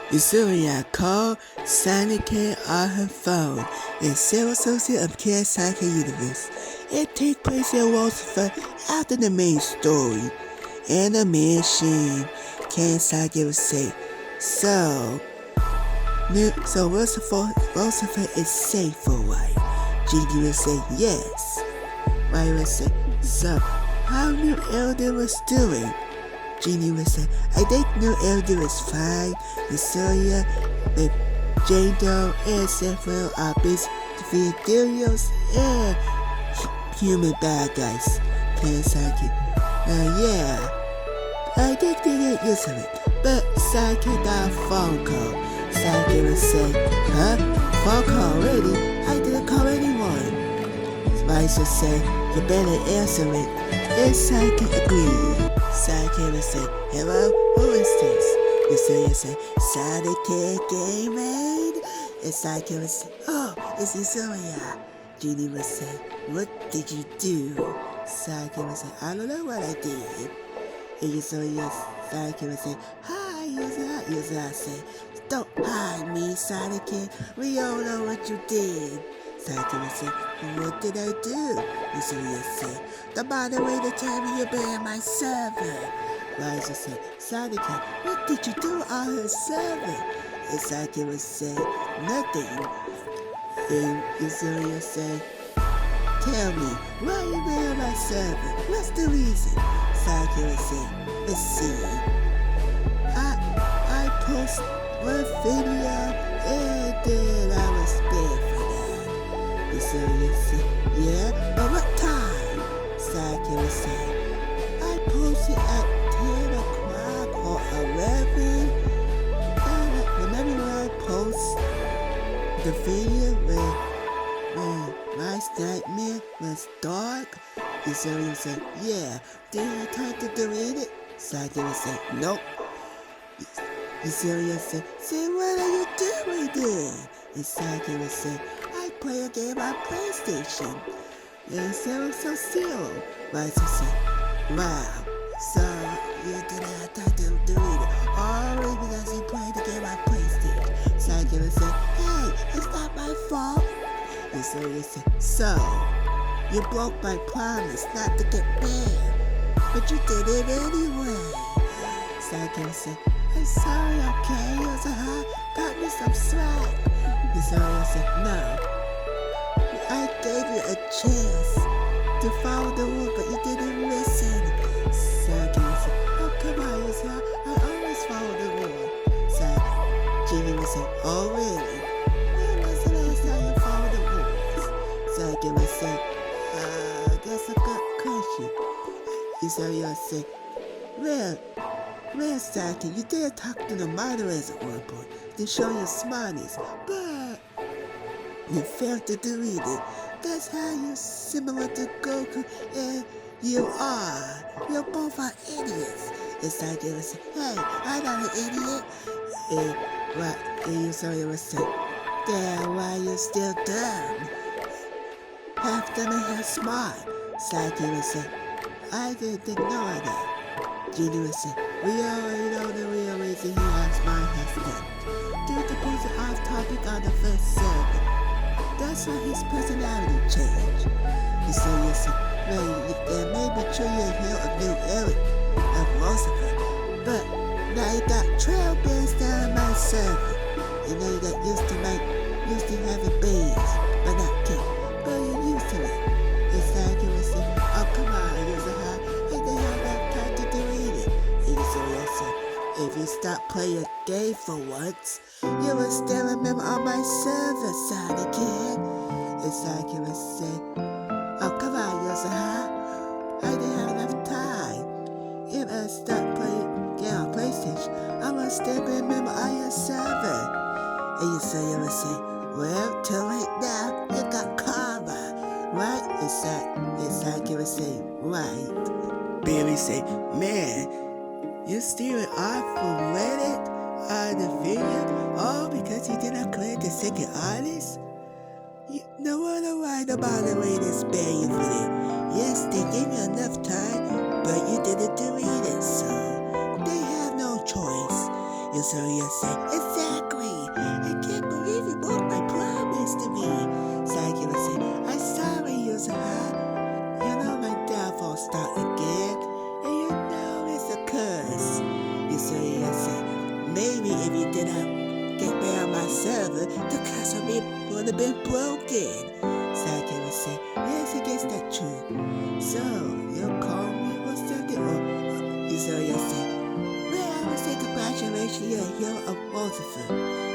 Yuzhuhi called sonickid on her phone in Civil Associate of Care Sonic Universe. It takes place in Walter after the main story. And the machine can't Sonic say. So Roosevelt is safe for a while. Gigi will say yes. Riley will say, so how New Elder was doing? Genie would say, I think New Elder is fine. Yuzhuhi, with Jane Doe, and Samuel are busy defeating Durios and human bad guys. Can Sonic? Yeah. I think they get used to it. But Sonic got a phone call. Sonic would say, huh? Phone call already? I didn't call anyone. Spice would say, you better answer it. And Sonic agreed. Sonic would say, hello, who is this? Yuzhuhi would say, Sonickid Gaming? And Sonic would say, oh, it's Yuzhuhi. Genie would say, what did you do? Sonic would say, I don't know what I did. And Sonic would say, hi, Yuzhuhi. Yuzhuhi would say, don't hide me, Sonickid. We all know what you did. Sonic would say, what did I do? Yuzhuhi would say, the moderator told me you banned my server. Rise would say, Sonickid, what did you do on her server? And Sonic would say, nothing. And Yuzhuhi would say, tell me, why you banned my server? What's the reason? Sonic would say, let's see. I post one video and then I was banned for that. Yuzhuhi would say, yeah, but what time? Sonic would say, I posted at 10 o'clock or 11. Remember when I post the video when my nightmare was dark? Yuzhuhi would say, yeah. Did you have time to delete it? Sonic would say, nope. Yuzhuhi would say, what are you doing then? And Sonic would say, I play a game on PlayStation. And so still. Rise would say, wow. So you didn't have time to delete it. Only because you played the game on PlayStation. Sonic would say, hey, it's not my fault. Yuzhuhi would say, so you broke my promise not to get banned, but you did it anyway. Sonic would say, I'm sorry, okay? Yuzhuhi, got me some slack. Yuzhuhi would say, no. I gave you a chance to follow the rule, but you didn't listen. Sonic would say, oh, come on, Yuzhuhi, I always follow the rule. Genie would say, oh, really? When was the last time you followed the rules? Sonic would say, that's a good question. Yuzhuhi would say, well, Sonic, you did talk to the moderators at one point to show your smartness, but you failed to delete it. That's how you're similar to Goku, and you are. You both are idiots. And Sonic would say, hey, I'm not an idiot. And Yuzhuhi would say, then why you still dumb? Half dumb and half smart. Sonic would say, I didn't ignore that. Genie would say, we already know the real reason he has my husband. Due to posting off topic on the first server. That's why his personality changed. Yuzhuhi said, well, it may be true you're here of New Eric of Roosevelt, but now you got trail bands down my server. And now you got used to having babes, but not kids. But you're used to it. And Sonic would say, oh, come on, Yuzhuhi, I didn't have enough time to delete it. And Yuzhuhi said, if you stop playing a game for once, you will still remember on my server, Sonickid. And Sonic would say, oh, come on, Yuzhuhi, I didn't have enough time. If I stop playing game on PlayStation, I will still be a member on your server. And Yuzhuhi would say, well, too late now, you got karma, right? And Sonic would say, right. Billy say, man, you stealing off from Reddit on the video, all because you didn't clear the second artist? No wonder why the moderators ban you for that. Yes, they gave you enough time, but you didn't delete it, so they have no choice. Yusoya said, exactly. I can't believe you broke my promise to me. Sakura said, I'm sorry, Yuzhuhi. You know my downfall start again, and you know it's a curse. Yusoya said, maybe if you didn't get me on my server, the curse would have been broken. Sakura said, yes, I guess that's true. So, you'll call me or something? Or Yusoya said, well, I would say congratulations, you're a hero of Waterford.